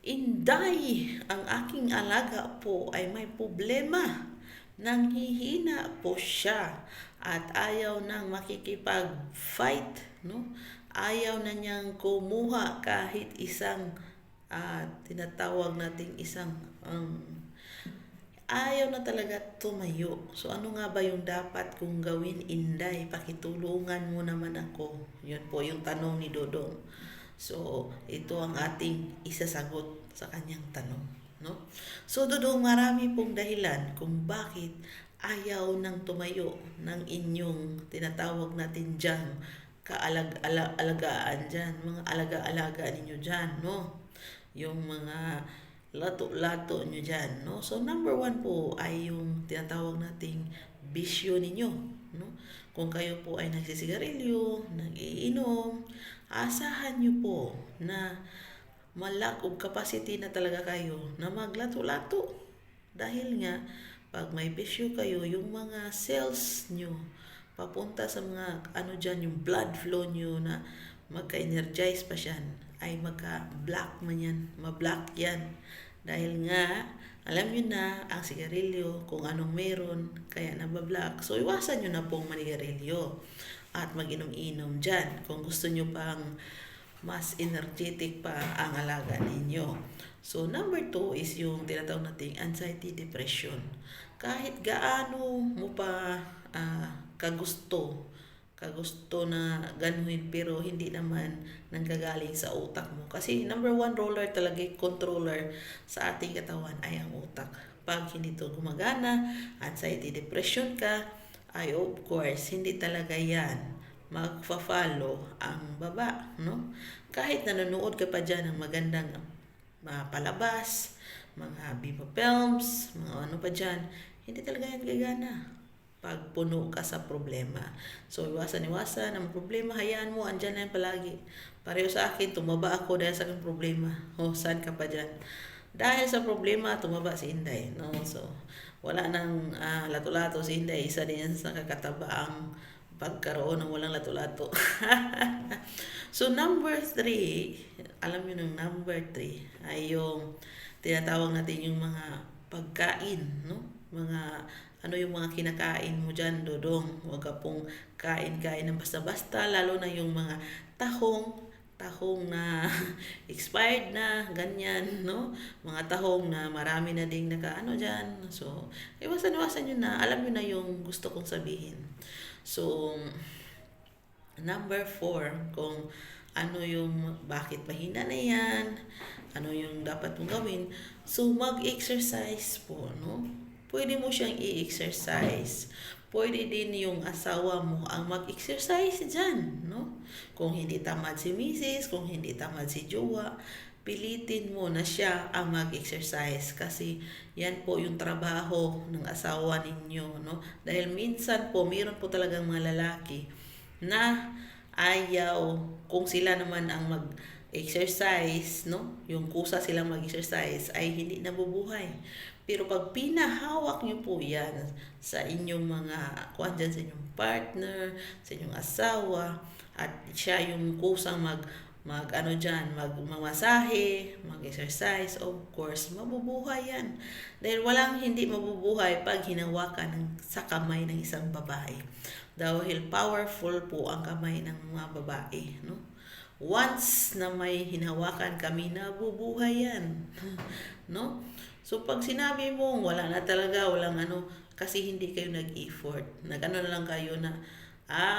Inday, ang aking alaga po ay may problema. Nanghihina po siya at ayaw nang makikipag-fight, no? Ayaw na niyang kumuha kahit isang tinatawag nating isang ayaw na talaga tumayo. So ano nga ba yung dapat kong gawin, Inday? Pakitulungan mo naman ako. Yun po yung tanong ni Dodong. So ito ang ating isasagot sa kanyang tanong, no? So Dodong, marami pong dahilan kung bakit ayaw nang tumayo ng inyong tinatawag natin dyan alagaan dyan, mga alaga-alaga ninyo dyan, no? Yung mga lato-lato nyo dyan, no? So, number one po ay yung tinatawag nating bisyo ninyo, no? Kung kayo po ay nagsisigarilyo, nag-iinom, asahan nyo po na malak o capacity na talaga kayo na maglato-lato. Dahil nga, pag may bisyo kayo, yung mga cells nyo, papunta sa mga dyan, yung blood flow nyo na magka-energize pa siya, ay magka-black man yan, ma-black yan. Dahil nga, alam nyo na ang sigarilyo, kung anong meron, kaya nabablack. So, iwasan nyo na pong manigarilyo at mag-inom-inom dyan kung gusto nyo pang mas energetic pa ang alaga ninyo. So, number 2 is yung tinatawag nating anxiety, depression. Kahit gaano mo pa kagusto na ganuhin, pero hindi naman nanggagaling sa utak mo. Kasi number 1 roller talaga, controller sa ating katawan ay ang utak. Pag hindi to gumagana, anxiety, depression ka, ay of course, hindi talaga yan magfa-follow ang baba, no? Kahit nanonood ka pa dyan ng magandang palabas, mga Viva Films, mga ano pa dyan, hindi talaga yan gagana pag puno ka sa problema. So, iwasan ang problema, hayaan mo, andyan na yan palagi. Pareho sa akin, tumaba ako dahil sa aking problema. Saan ka pa dyan? Dahil sa problema, tumaba si Inday, no? So, wala nang lato-lato si Inday, isa din yan sa kakataba ang pagkaroon ng walang lato-lato. So, number 3, alam nyo ng number 3, ay yung tinatawag natin yung mga pagkain, no? Ano yung mga kinakain mo dyan, Dodong? Huwag ka pong kain-kain ng basta-basta, lalo na yung mga tahong na expired na, ganyan, no? Mga tahong na marami na ding dyan. So, iwasan nyo na. Alam nyo na yung gusto kong sabihin. So, number 4, kung ano yung bakit mahina na yan, ano yung dapat mong gawin. So, mag-exercise po, no? Pwede mo siyang i-exercise. Pwede din yung asawa mo ang mag-exercise dyan, no? Kung hindi tamad si misis, kung hindi tamad si jowa, pilitin mo na siya ang mag-exercise kasi yan po yung trabaho ng asawa ninyo, no? Dahil minsan po, mayroon po talagang mga lalaki na ayaw, kung sila naman ang mag-exercise, no? Yung kusa silang mag-exercise ay hindi nabubuhay. Pero pag pinahawak nyo po yan sa inyong mga, sa inyong partner, sa inyong asawa, at siya yung kusang magmamasahe, mag-exercise, of course, mabubuhay yan. Dahil walang hindi mabubuhay pag hinawakan sa kamay ng isang babae. Dahil powerful po ang kamay ng mga babae, no? Once na may hinawakan kami, nabubuhay yan. No? So, pag sinabi mo, wala na talaga, kasi hindi kayo nag-effort. Na lang kayo na,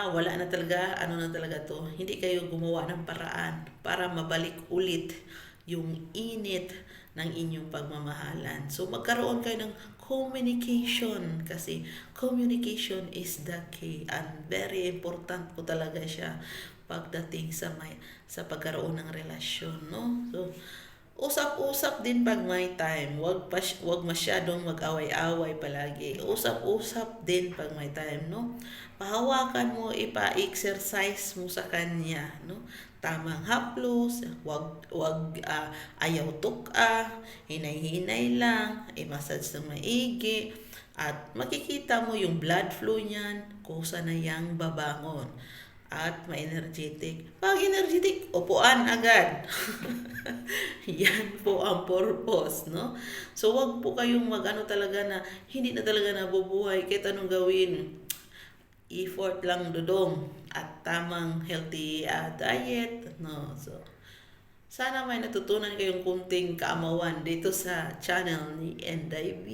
wala na talaga, na talaga to. Hindi kayo gumawa ng paraan para mabalik ulit yung init ng inyong pagmamahalan. So, magkaroon kayo ng communication kasi communication is the key and very important po talaga siya pagdating sa pagkaroon ng relasyon, no? So, usap-usap din pag may time. Wag masyadong mag-away-away palagi. Usap-usap din pag may time, no? Pahawakan mo, ipa-exercise mo sa kanya, no? Tamang haplos, wag ayaw tuka, hinay-hinay lang, i-massage ng maigi, at makikita mo yung blood flow niyan, kusa na yang babangon. At ma-energetic. Pag energetic, upuan agad. Yan po ang purpose, no? So, wag po kayong mag-ano talaga na hindi na talaga nabubuhay kahit anong gawin. Effort lang dudong at tamang healthy diet, no? So, sana may natutunan kayong kunting kaamawan dito sa channel ni NIV.